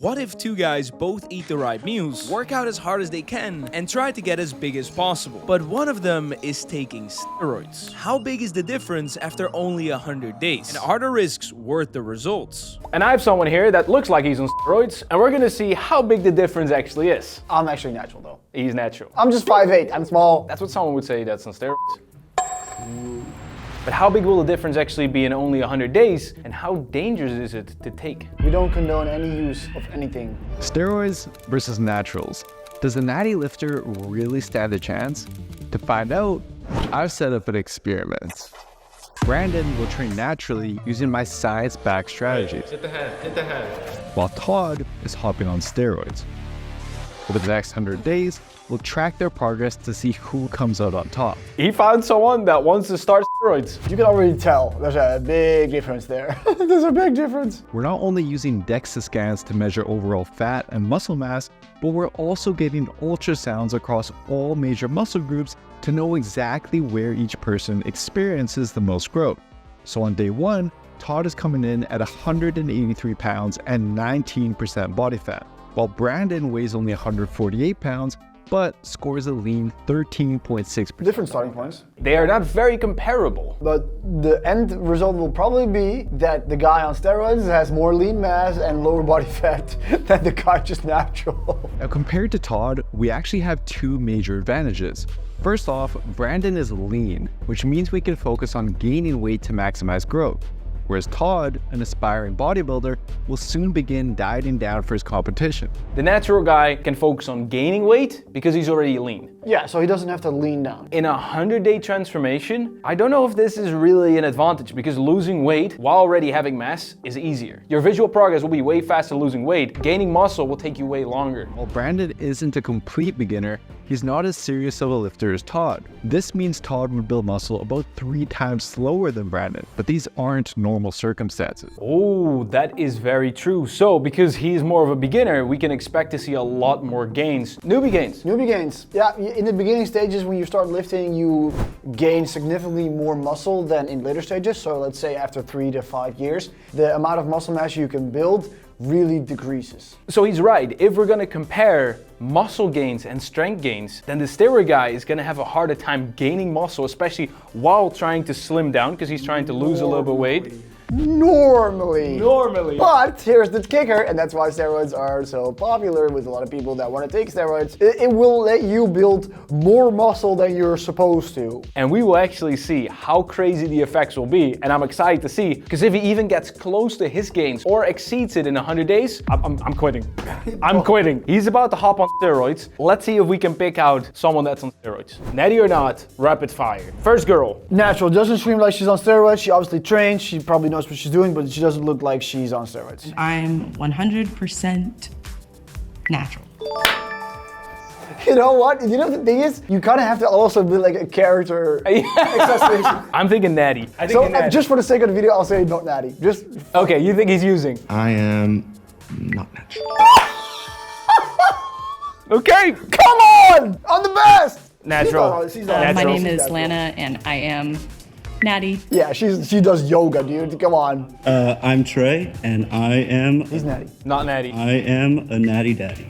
What if two guys both eat the right meals, work out as hard as they can, and try to get as big as possible, but one of them is taking steroids? How big is the difference after only 100 days? And are the risks worth the results? And I have someone here that looks like he's on steroids, and we're gonna see how big the difference actually is. I'm actually natural though. He's natural. I'm just 5'8", I'm small. That's what someone would say that's on steroids. But how big will the difference actually be in only 100 days? And how dangerous is it to take? We don't condone any use of anything. Steroids versus naturals. Does a natty lifter really stand a chance? To find out, I've set up an experiment. Brandon will train naturally using my science-backed strategies. Hit the head. While Todd is hopping on steroids. Over the next 100 days, we'll track their progress to see who comes out on top. He found someone that wants to start steroids. You can already tell there's a big difference there. There's a big difference. We're not only using DEXA scans to measure overall fat and muscle mass, but we're also getting ultrasounds across all major muscle groups to know exactly where each person experiences the most growth. So on day 1, Todd is coming in at 183 pounds and 19% body fat, while Brandon weighs only 148 pounds, but scores a lean 13.6%. Different starting points. They are not very comparable. But the end result will probably be that the guy on steroids has more lean mass and lower body fat than the guy just natural. Now compared to Todd, we actually have two major advantages. First off, Brandon is lean, which means we can focus on gaining weight to maximize growth. Whereas Todd, an aspiring bodybuilder, will soon begin dieting down for his competition. The natural guy can focus on gaining weight because he's already lean. Yeah, so he doesn't have to lean down. In a 100-day transformation, I don't know if this is really an advantage because losing weight while already having mass is easier. Your visual progress will be way faster losing weight. Gaining muscle will take you way longer. While Brandon isn't a complete beginner, he's not as serious of a lifter as Todd. This means Todd would build muscle about 3 times slower than Brandon, but these aren't normal circumstances. Oh, that is very true. So, because he's more of a beginner, we can expect to see a lot more gains. Newbie gains. Newbie gains. Yeah, in the beginning stages when you start lifting, you gain significantly more muscle than in later stages. So let's say after 3 to 5 years, the amount of muscle mass you can build really decreases. So he's right. If we're gonna compare muscle gains and strength gains, then the steroid guy is gonna have a harder time gaining muscle, especially while trying to slim down because he's trying to lose a little bit of weight. Normally. But But here's the kicker, and that's why steroids are so popular with a lot of people that want to take steroids. It will let you build more muscle than you're supposed to. And we will actually see how crazy the effects will be. And I'm excited to see, because if he even gets close to his gains or exceeds it in 100 days, I'm quitting. I'm quitting. He's about to hop on steroids. Let's see if we can pick out someone that's on steroids. Natty or not, rapid fire. First girl. Natural, doesn't seem like she's on steroids. She obviously trains, she probably knows what she's doing, but she doesn't look like she's on steroids. I'm 100% natural. You know what? You know the thing is, you kind of have to also be like a character assassination. I'm thinking Natty. So just for the sake of the video, I'll say not natty. Just Okay, you think he's using? I am not natural. Okay, come on! I'm the best! natural. She's My natural. name She's is natural. Lana, and I am natty. Yeah, she does yoga, dude. Come on. I'm Trey, and I am. He's natty. Not Natty. I am a natty daddy.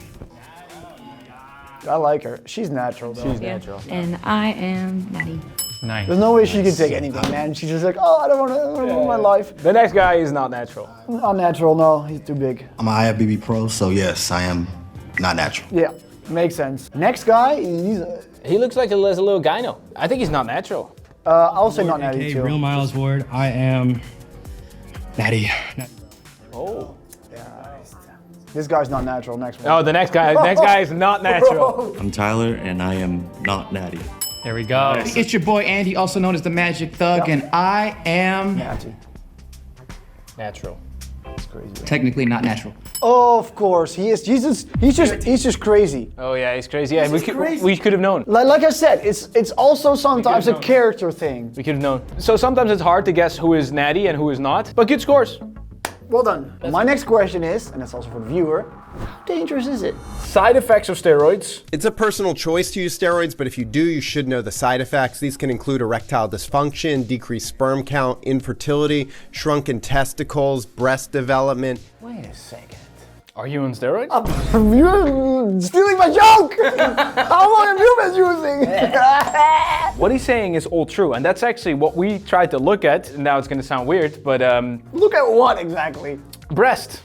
I like her. She's natural though. She's natural. And I am natty. Nice. There's no way she can take anything, man. She's just like, oh, I don't want to ruin my life. The next guy is not natural. Not natural, no. He's too big. I'm an IFBB pro, so yes, I am not natural. Yeah, makes sense. Next guy, He looks like a little gyno. I think he's not natural. I'll say not natty Okay, too. Real Miles Ward. I am natty. Oh. This guy's not natural. Next one. Oh, the next guy is not natural. I'm Tyler, and I am not natty. Here we go. It's your boy Andy, also known as the Magic Thug, and I am Natty. Natural. That's crazy. technically not natural. Of course, he is. He's just crazy. Oh yeah, he's crazy. Yeah, we could have known. Like I said, it's also sometimes a character thing. We could have known. So sometimes it's hard to guess who is natty and who is not, but good scores. Well done. My next question is, and that's also for the viewer, how dangerous is it? Side effects of steroids. It's a personal choice to use steroids, but if you do, you should know the side effects. These can include erectile dysfunction, decreased sperm count, infertility, shrunken testicles, breast development. Wait a second. Are you on steroids? You're stealing my joke! How long have you been using? What he's saying is all true, and that's actually what we tried to look at. Now it's gonna sound weird, but Look at what exactly? breast.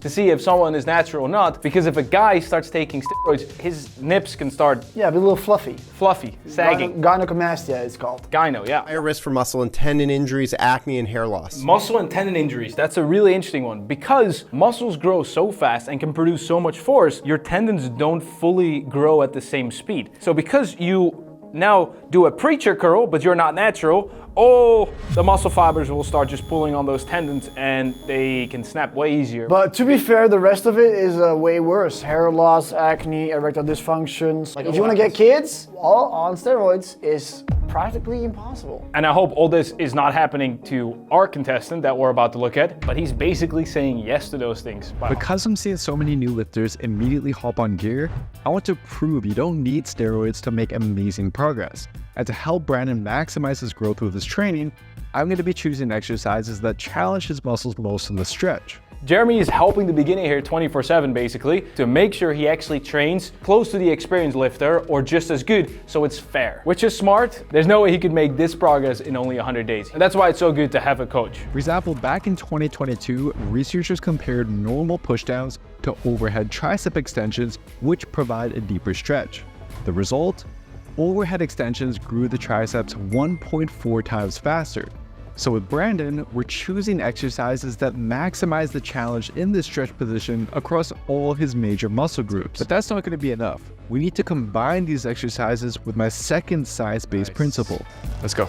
To see if someone is natural or not, because if a guy starts taking steroids, his nips can start Yeah, be a little fluffy. fluffy, sagging. Gynecomastia, it's called. Gyno, yeah. Higher risk for muscle and tendon injuries, acne, and hair loss. Muscle and tendon injuries, that's a really interesting one. Because muscles grow so fast and can produce so much force, your tendons don't fully grow at the same speed. So because you now do a preacher curl, but you're not natural, the muscle fibers will start just pulling on those tendons and they can snap way easier. But to be fair, the rest of it is way worse. Hair loss, acne, erectile dysfunctions. Like if you want to get kids, all on steroids is practically impossible. And I hope all this is not happening to our contestant that we're about to look at, but he's basically saying yes to those things. Wow. Because I'm seeing so many new lifters immediately hop on gear, I want to prove you don't need steroids to make amazing progress. And to help Brandon maximize his growth with his training, I'm going to be choosing exercises that challenge his muscles most in the stretch. Jeremy is helping the beginner here 24/7 basically to make sure he actually trains close to the experienced lifter or just as good, so it's fair. Which is smart. There's no way he could make this progress in only 100 days. And that's why it's so good to have a coach. For example, back in 2022, researchers compared normal pushdowns to overhead tricep extensions, which provide a deeper stretch. The result? Overhead extensions grew the triceps 1.4 times faster. So with Brandon, we're choosing exercises that maximize the challenge in this stretch position across all his major muscle groups. But that's not going to be enough. We need to combine these exercises with my second science-based principle. Let's go.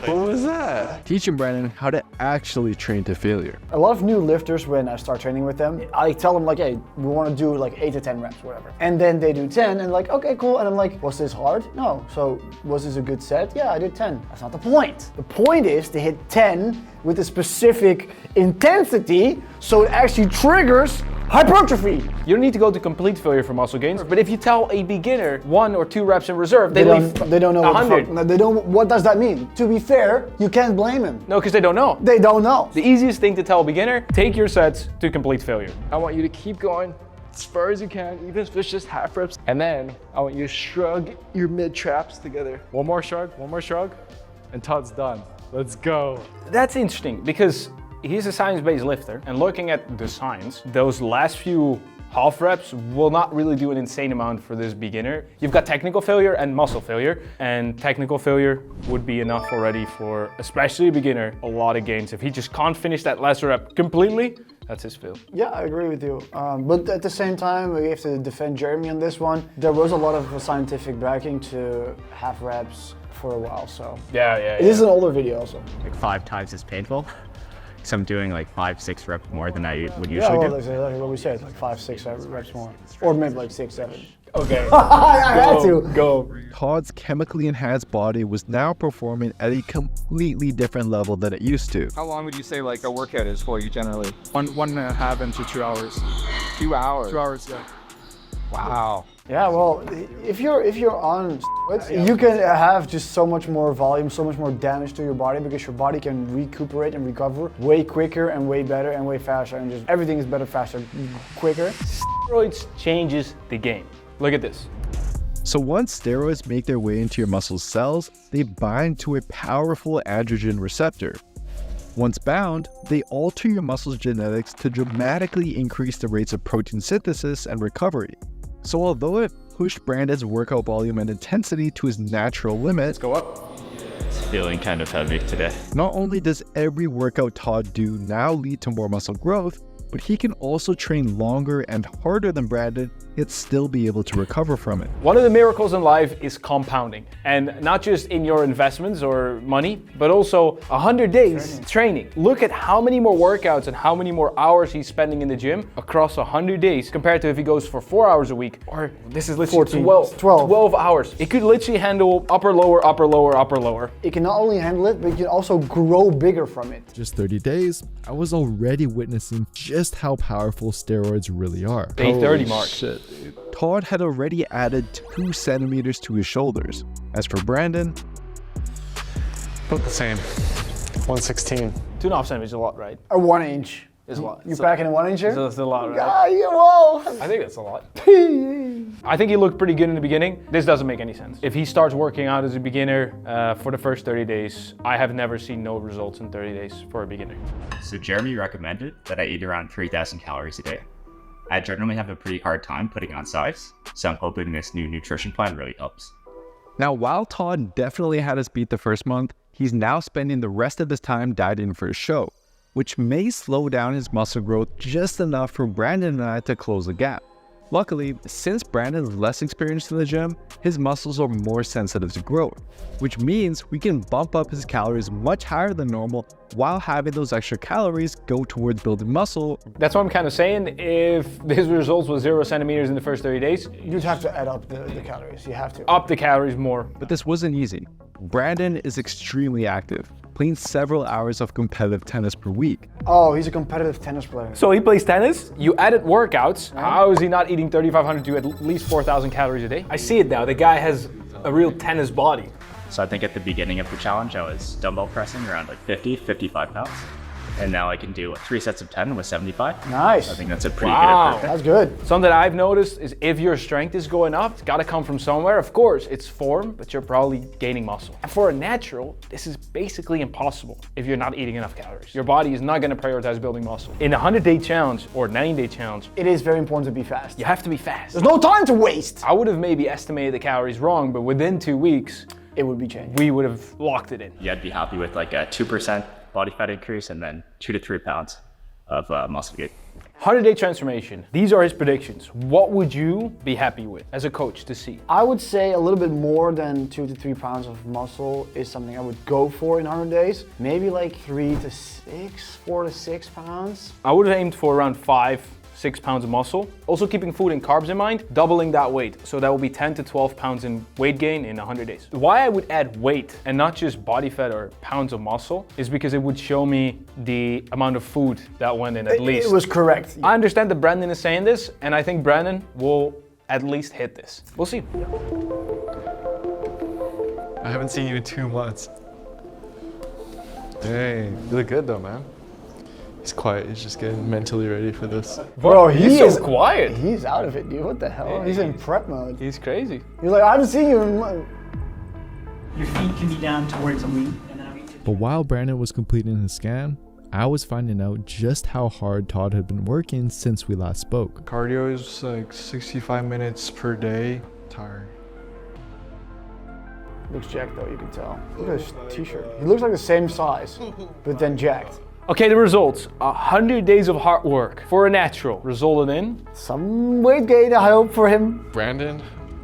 What was that? Teaching Brandon how to actually train to failure. A lot of new lifters, when I start training with them, I tell them like, hey, we want to do like 8 to 10 reps, whatever. And then they do 10 and like, okay, cool. And I'm like, was this hard? No. So was this a good set? Yeah, I did 10. That's not the point. The point is to hit 10 with a specific intensity so it actually triggers hypertrophy. You don't need to go to complete failure for muscle gains, but if you tell a beginner 1 or 2 reps in reserve, they don't know 100. They don't. What does that mean? To be fair, you can't blame them. No, because they don't know. They don't know. The easiest thing to tell a beginner, take your sets to complete failure. I want you to keep going as far as you can, even if it's just half reps. And then I want you to shrug your mid traps together. One more shrug, and Todd's done. Let's go. That's interesting because he's a science-based lifter, and looking at the science, those last few half reps will not really do an insane amount for this beginner. You've got technical failure and muscle failure, and technical failure would be enough already for, especially a beginner, a lot of gains. If he just can't finish that last rep completely, that's his fail. Yeah, I agree with you. But at the same time, we have to defend Jeremy on this one. There was a lot of scientific backing to half reps for a while, so. Yeah. It is an older video also. Like 5 times as painful. So I'm doing like 5-6 reps more than I would usually Yeah, well, do. that's exactly what we said, like 5-6 reps more. Or maybe like 6-7. Okay. I had to. Go. Todd's chemically enhanced body was now performing at a completely different level than it used to. How long would you say like a workout is for you generally? 1.5 into 2 hours. 2 hours? 2 hours, yeah. Wow. Yeah, well, if you're on steroids, you can have just so much more volume, so much more damage to your body because your body can recuperate and recover way quicker and way better and way faster, and just everything is better, faster, quicker. Steroids changes the game. Look at this. So once steroids make their way into your muscle cells, they bind to a powerful androgen receptor. Once bound, they alter your muscle's genetics to dramatically increase the rates of protein synthesis and recovery. So although it pushed Brandon's workout volume and intensity to his natural limit, Let's go up. It's feeling kind of heavy today. not only does every workout Todd do now lead to more muscle growth, but he can also train longer and harder than Brandon, yet still be able to recover from it. One of the miracles in life is compounding, and not just in your investments or money, but also 100 days training. Look at how many more workouts and how many more hours he's spending in the gym across 100 days compared to if he goes for 4 hours a week, or this is literally 12 hours. It could literally handle upper, lower, upper, lower, upper, lower. It can not only handle it, but you can also grow bigger from it. Just 30 days, I was already witnessing just how powerful steroids really are. Day 30 mark. Shit. Todd had already added 2 centimeters to his shoulders. As for Brandon, About the same. 116. 2.5 centimeters is a lot, right? A 1 inch. It's a lot. You packing a 1-incher? It's a lot, right? Ah, yeah, whoa. I think that's a lot. I think he looked pretty good in the beginning. This doesn't make any sense. If he starts working out as a beginner for the first 30 days, I have never seen no results in 30 days for a beginner. So Jeremy recommended that I eat around 3,000 calories a day. I generally have a pretty hard time putting on size, so I'm hoping this new nutrition plan really helps. Now, while Todd definitely had us beat the first month, he's now spending the rest of his time dieting for his show, which may slow down his muscle growth just enough for Brandon and I to close the gap. Luckily, since Brandon's less experienced in the gym, his muscles are more sensitive to growth, which means we can bump up his calories much higher than normal while having those extra calories go towards building muscle. That's what I'm kind of saying. If his results was 0 centimeters in the first 30 days, You'd have to add up the calories. You have to. up the calories more. But this wasn't easy. Brandon is extremely active, playing several hours of competitive tennis per week. Oh, he's a competitive tennis player. So he plays tennis, you added workouts. How is he not eating 3,500 to at least 4,000 calories a day? I see it now, the guy has a real tennis body. So I think at the beginning of the challenge, I was dumbbell pressing around like 50, 55 pounds. And now I can do 3 sets of 10 with 75. Nice. I think that's a pretty Wow. good That's good. Something that I've noticed is if your strength is going up, it's gotta come from somewhere. Of course, it's form, but you're probably gaining muscle. And for a natural, this is basically impossible if you're not eating enough calories. Your body is not gonna prioritize building muscle. In a 100-day challenge or 90-day challenge, It is very important to be fast. you have to be fast. There's no time to waste. I would have maybe estimated the calories wrong, but within 2 weeks, It would be changed. we would have locked it in. Yeah, I'd be happy with like a 2% body fat increase and then 2 to 3 pounds of muscle gain. 100-day transformation. These are his predictions. What would you be happy with as a coach to see? I would say a little bit more than 2 to 3 pounds of muscle is something I would go for in 100 days. Maybe like 4 to 6 pounds. I would have aimed for around 5-6 pounds of muscle. Also keeping food and carbs in mind, doubling that weight. So that will be 10 to 12 pounds in weight gain in 100 days. Why I would add weight and not just body fat or pounds of muscle is because it would show me the amount of food that went in at least. It was correct. I understand that Brandon is saying this, and I think Brandon will at least hit this. We'll see. I haven't seen you in 2 months. Dang, you look good though, man. He's quiet, he's just getting mentally ready for this. Bro, He's so quiet. He's out of it, dude. What the hell? He's in prep mode. He's crazy. He's like, I haven't seen you in months. Your feet can be down towards the knee, and then But while Brandon was completing his scan, I was finding out just how hard Todd had been working since we last spoke. Cardio is like 65 minutes per day. Tired. Looks jacked though, you can tell. Look at his t-shirt. He looks like the same size, but then jacked. Okay, the results. 100 days of hard work for a natural resulted in some weight gain, I hope, for him. Brandon,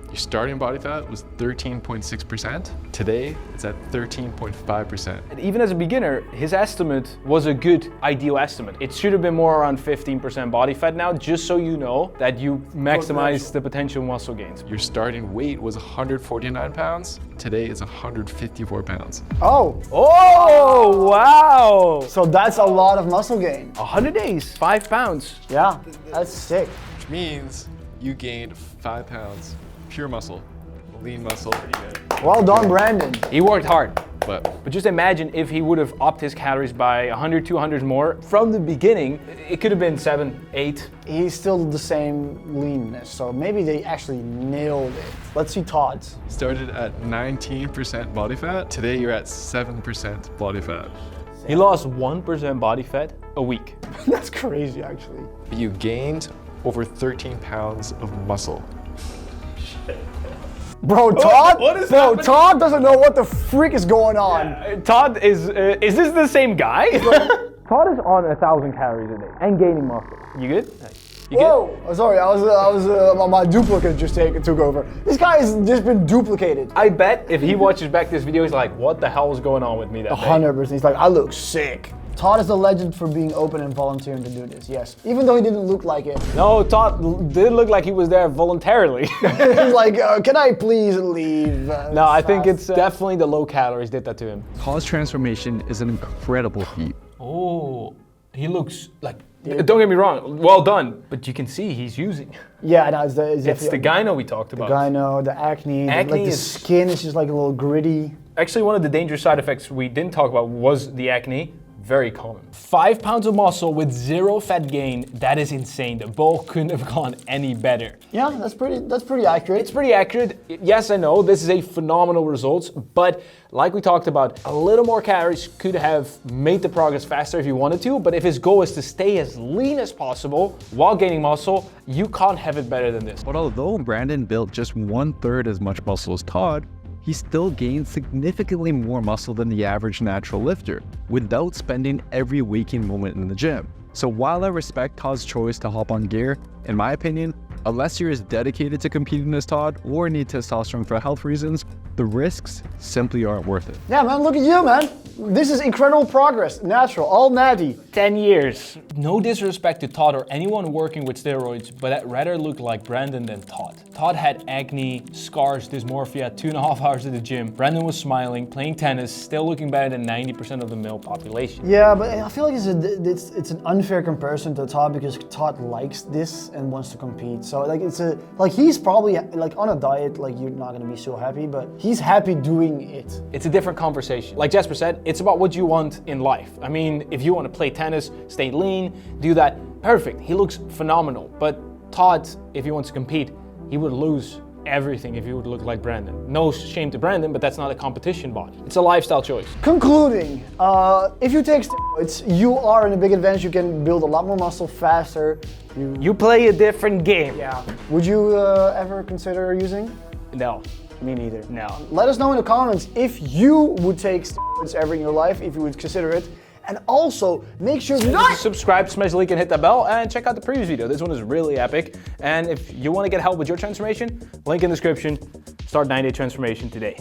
your starting body fat was 13.6%. Today, it's at 13.5%. And even as a beginner, his estimate was a good ideal estimate. It should have been more around 15% body fat now, just so you know that you maximize the potential muscle gains. Your starting weight was 149 pounds. Today it's 154 pounds. Oh. Oh, wow. So that's a lot of muscle gain. 100 days, 5 pounds. Yeah, that's sick. Which means you gained 5 pounds. Pure muscle, lean muscle. Well done, Brandon. He worked hard. But just imagine if he would have upped his calories by 100, 200 more from the beginning, it could have been 7, 8. He's still the same leanness, so maybe they actually nailed it. Let's see Todd's. started at 19% body fat. Today you're at 7% body fat. He lost 1% body fat a week. That's crazy, actually. You gained over 13 pounds of muscle. Bro, Todd? what is Bro, happening? Todd doesn't know what the freak is going on. Todd is this the same guy? Todd is on 1,000 calories a day and gaining muscle. You good? You Whoa! Oh, sorry, I was my duplicate just took over. This guy has just been duplicated. I bet if he watches back this video, he's like, what the hell is going on with me that day? 100%. He's like, I look sick. Todd is the legend for being open and volunteering to do this, yes. Even though he didn't look like it. No, Todd did look like he was there voluntarily. He's like, can I please leave? No, I think it's definitely the low calories did that to him. Todd's transformation is an incredible feat. Oh, he looks like, don't get me wrong, well done. But you can see he's using. Yeah, no, it's the gyno we talked about. The gyno, the acne, like the skin is just like a little gritty. Actually, one of the dangerous side effects we didn't talk about was the acne. very common. 5 pounds of muscle with 0 fat gain, that is insane. The bulk couldn't have gone any better. Yeah, that's pretty accurate. It's pretty accurate. Yes, I know, this is a phenomenal result, but like we talked about, a little more calories could have made the progress faster if you wanted to, but if his goal is to stay as lean as possible while gaining muscle, you can't have it better than this. But although Brandon built just 1/3 as much muscle as Todd, he still gained significantly more muscle than the average natural lifter without spending every waking moment in the gym. So while I respect Todd's choice to hop on gear, in my opinion, unless you're as dedicated to competing as Todd or need testosterone for health reasons, the risks simply aren't worth it. Yeah, man, look at you, man. This is incredible progress. Natural, all natty. 10 years. No disrespect to Todd or anyone working with steroids, but I'd rather look like Brandon than Todd. Todd had acne, scars, dysmorphia, 2.5 hours at the gym. Brandon was smiling, playing tennis, still looking better than 90% of the male population. Yeah, but I feel like it's an unfair comparison to Todd because Todd likes this and wants to compete. So like he's probably like on a diet, like you're not gonna be so happy, but he's happy doing it. It's a different conversation. Like Jasper said, it's about what you want in life. I mean, if you want to play tennis, stay lean, do that, perfect. He looks phenomenal. But Todd, if he wants to compete, he would lose everything if he would look like Brandon. No shame to Brandon, but that's not a competition body. It's a lifestyle choice. Concluding, if you take steroids, you are in a big advantage. You can build a lot more muscle faster. You play a different game. Yeah. Would you ever consider using? No. Me neither. No. Let us know in the comments if you would take steroids ever in your life, if you would consider it. And also, make sure to subscribe, smash the link, and hit that bell, and check out the previous video. This one is really epic. And if you want to get help with your transformation, link in the description. Start 90-day transformation today.